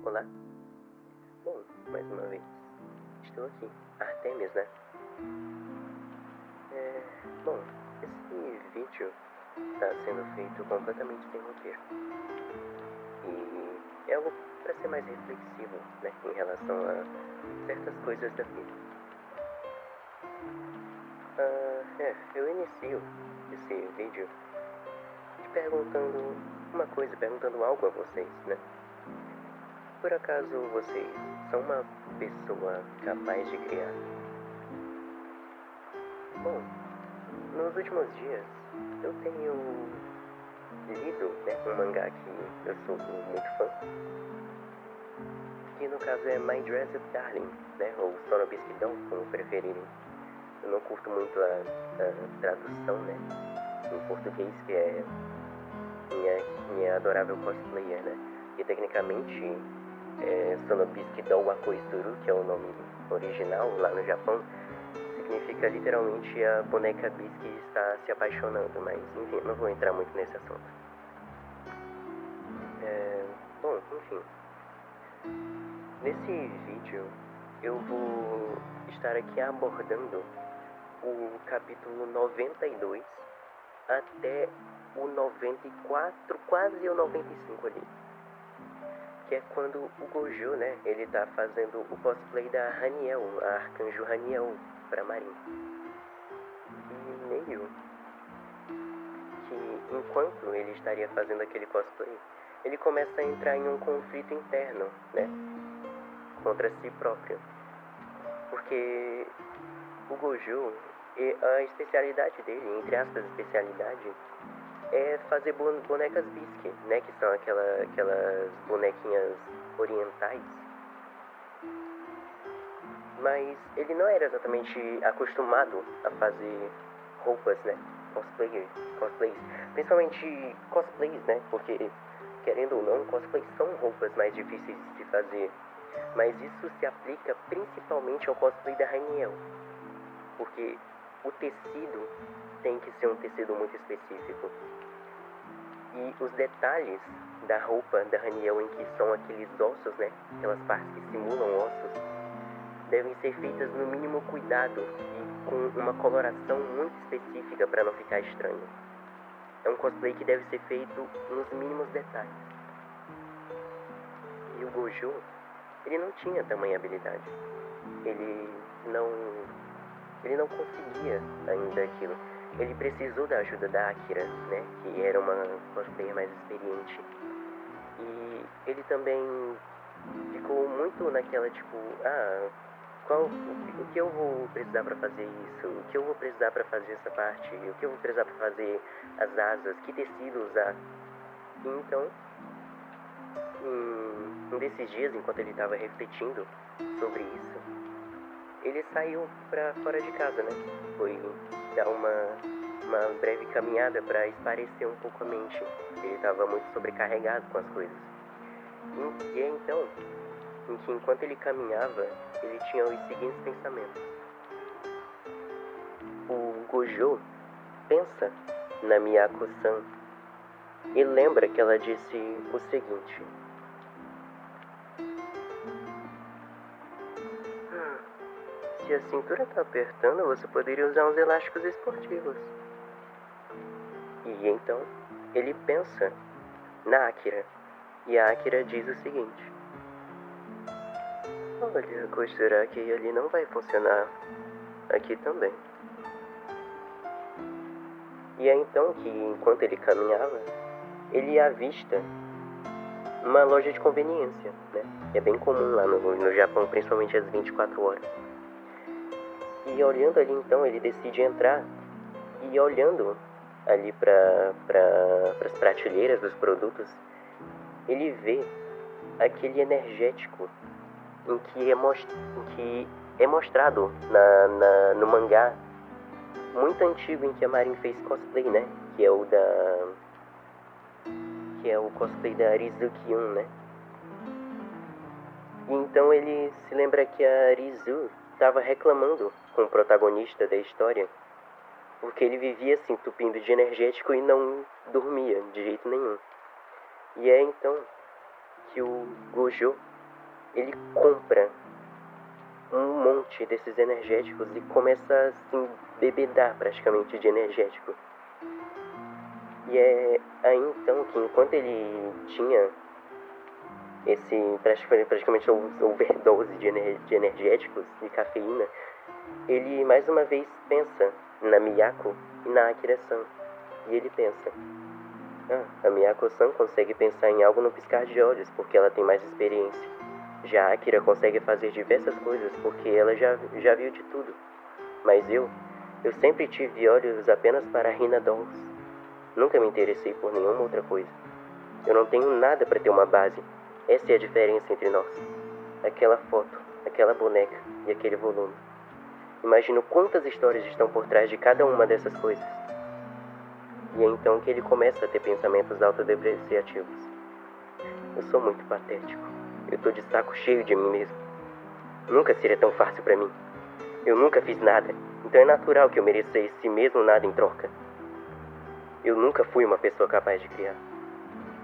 Olá. Bom, mais uma vez, estou aqui. Artemis, né? É, bom, esse vídeo está sendo feito completamente sem roteiro. E é algo para ser mais reflexivo, né? Em relação a certas coisas da vida. Eu inicio esse vídeo te perguntando uma coisa, perguntando algo a vocês, né? Por acaso vocês são uma pessoa capaz de criar? Bom, nos últimos dias eu tenho lido, né, um mangá que eu sou muito fã, que no caso é My Dress Up Darling, né, ou Sonobisque Doll, como preferirem. Eu não curto muito a tradução, né, em português, que é minha adorável cosplayer, né, que tecnicamente é Sonobisque Doll Akoisuru, que é o nome original lá no Japão, significa literalmente a boneca bis que está se apaixonando, mas enfim, não vou entrar muito nesse assunto. Bom, enfim, nesse vídeo eu vou estar aqui abordando o capítulo 92 até o 94, quase o 95 ali. Que é quando o Gojo, né, ele tá fazendo o cosplay da Haniel, a Arcanjo Haniel, pra Marin. E meio que enquanto ele estaria fazendo aquele cosplay, ele começa a entrar em um conflito interno, né, contra si próprio. Porque o Gojo, a especialidade dele, entre aspas, especialidade, é fazer bonecas bisque, né, que são aquelas bonequinhas orientais. Mas ele não era exatamente acostumado a fazer roupas, né, cosplays, principalmente cosplays, né, porque, querendo ou não, cosplays são roupas mais difíceis de se fazer. Mas isso se aplica principalmente ao cosplay da Raniel, porque o tecido tem que ser um tecido muito específico. E os detalhes da roupa da Raniel, em que são aqueles ossos, né, aquelas partes que simulam ossos, devem ser feitas no mínimo cuidado e com uma coloração muito específica para não ficar estranho. É um cosplay que deve ser feito nos mínimos detalhes. E o Gojo, ele não tinha tamanha habilidade. Ele não conseguia ainda aquilo. Ele precisou da ajuda da Akira, né, que era uma cosplayer mais experiente. E ele também ficou muito naquela tipo, o que eu vou precisar para fazer isso? O que eu vou precisar para fazer essa parte? O que eu vou precisar para fazer as asas? Que tecido usar? E então, um desses dias, enquanto ele estava refletindo sobre isso, ele saiu para fora de casa, né? Foi dar uma breve caminhada para espairecer um pouco a mente. Ele estava muito sobrecarregado com as coisas. E é então em que, enquanto ele caminhava, ele tinha os seguintes pensamentos. O Gojo pensa na Miyako-san e lembra que ela disse o seguinte: se a cintura tá apertando, você poderia usar uns elásticos esportivos. E então, ele pensa na Akira. E a Akira diz o seguinte: olha, costurar aqui ali não vai funcionar. Aqui também. E é então que, enquanto ele caminhava, ele avista uma loja de conveniência, né? É bem comum lá no Japão, principalmente às 24 horas. E olhando ali, então, ele decide entrar. E olhando ali para as prateleiras dos produtos, ele vê aquele energético em que é mostrado no mangá muito antigo em que a Marin fez cosplay, né? Que é o cosplay da Rizuki 1, né? E então ele se lembra que a Rizu estava reclamando com o protagonista da história, porque ele vivia se entupindo de energético e não dormia de jeito nenhum. E é então que o Gojo, ele compra um monte desses energéticos e começa a se embebedar praticamente de energético. E é aí então que enquanto ele tinha esse praticamente overdose de energéticos e cafeína, ele mais uma vez pensa na Miyako e na Akira-san. E ele pensa, a Miyako-san consegue pensar em algo no piscar de olhos porque ela tem mais experiência. Já a Akira consegue fazer diversas coisas porque ela já viu de tudo. Mas eu sempre tive olhos apenas para Hina Dolls. Nunca me interessei por nenhuma outra coisa. Eu não tenho nada para ter uma base. Essa é a diferença entre nós. Aquela foto, aquela boneca e aquele volume. Imagino quantas histórias estão por trás de cada uma dessas coisas. E é então que ele começa a ter pensamentos autodepreciativos. Eu sou muito patético. Eu tô de saco cheio de mim mesmo. Nunca seria tão fácil pra mim. Eu nunca fiz nada, então é natural que eu mereça esse mesmo nada em troca. Eu nunca fui uma pessoa capaz de criar.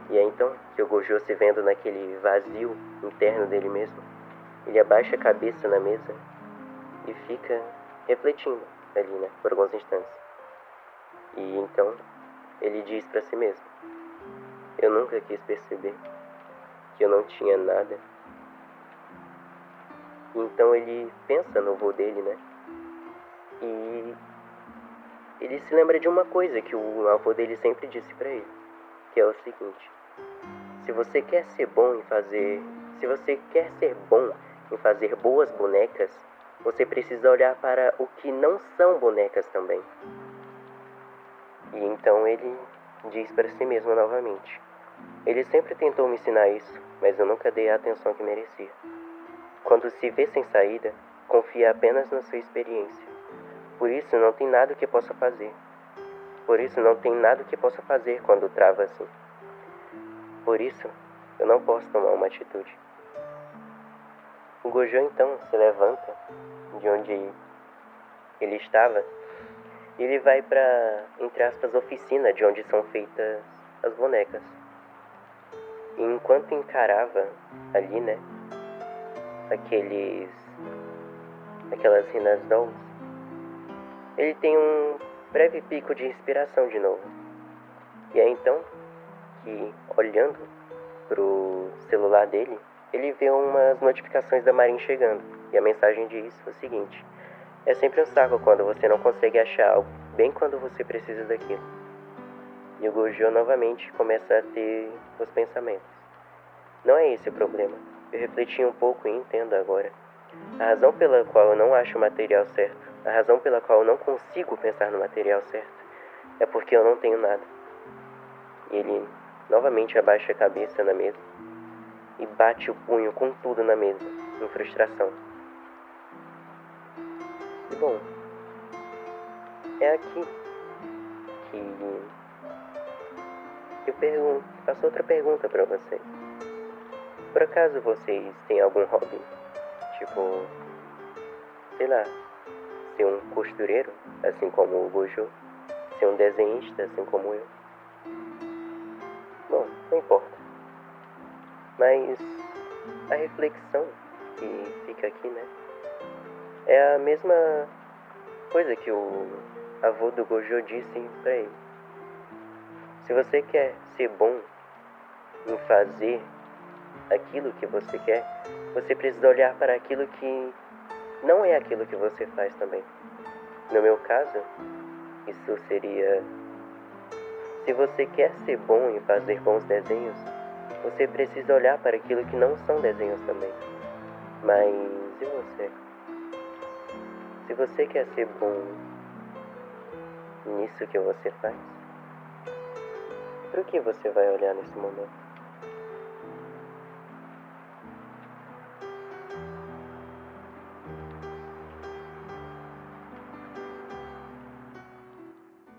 E é então que o Gojo, se vendo naquele vazio interno dele mesmo, ele abaixa a cabeça na mesa e fica refletindo ali, né, por alguns instantes. E então ele diz pra si mesmo, eu nunca quis perceber que eu não tinha nada. E então ele pensa no vô dele, né? E ele se lembra de uma coisa que o avô dele sempre disse pra ele, que é o seguinte: se você quer ser bom em fazer boas bonecas, você precisa olhar para o que não são bonecas também. E então ele diz para si mesmo novamente, ele sempre tentou me ensinar isso, mas eu nunca dei a atenção que merecia. Quando se vê sem saída, confia apenas na sua experiência. Por isso não tem nada que possa fazer. Quando trava assim. Por isso, eu não posso tomar uma atitude. O Gojo então se levanta de onde ele estava e ele vai para, entre aspas, oficina de onde são feitas as bonecas. E enquanto encarava ali, né, aquelas Hinas Dolls, ele tem um breve pico de inspiração de novo. E é então que, olhando pro celular dele, ele vê umas notificações da Marin chegando. E a mensagem diz o seguinte: é sempre um saco quando você não consegue achar algo bem quando você precisa daquilo. E o Gojo novamente começa a ter os pensamentos. Não é esse o problema. Eu refleti um pouco e entendo agora. A razão pela qual eu não acho o material certo, a razão pela qual eu não consigo pensar no material certo, é porque eu não tenho nada. E ele novamente abaixa a cabeça na mesa e bate o punho com tudo na mesa, em frustração. E bom, é aqui que eu faço outra pergunta pra vocês. Por acaso vocês têm algum hobby? Tipo, sei lá, ser um costureiro, assim como o Gojo, ser um desenhista, assim como eu? Bom, não importa. Mas a reflexão que fica aqui, né, é a mesma coisa que o avô do Gojo disse pra ele. Se você quer ser bom em fazer aquilo que você quer, você precisa olhar para aquilo que não é aquilo que você faz também. No meu caso, isso seria: se você quer ser bom em fazer bons desenhos, você precisa olhar para aquilo que não são desenhos também. Mas e você? Se você quer ser bom nisso que você faz, para o que você vai olhar nesse momento?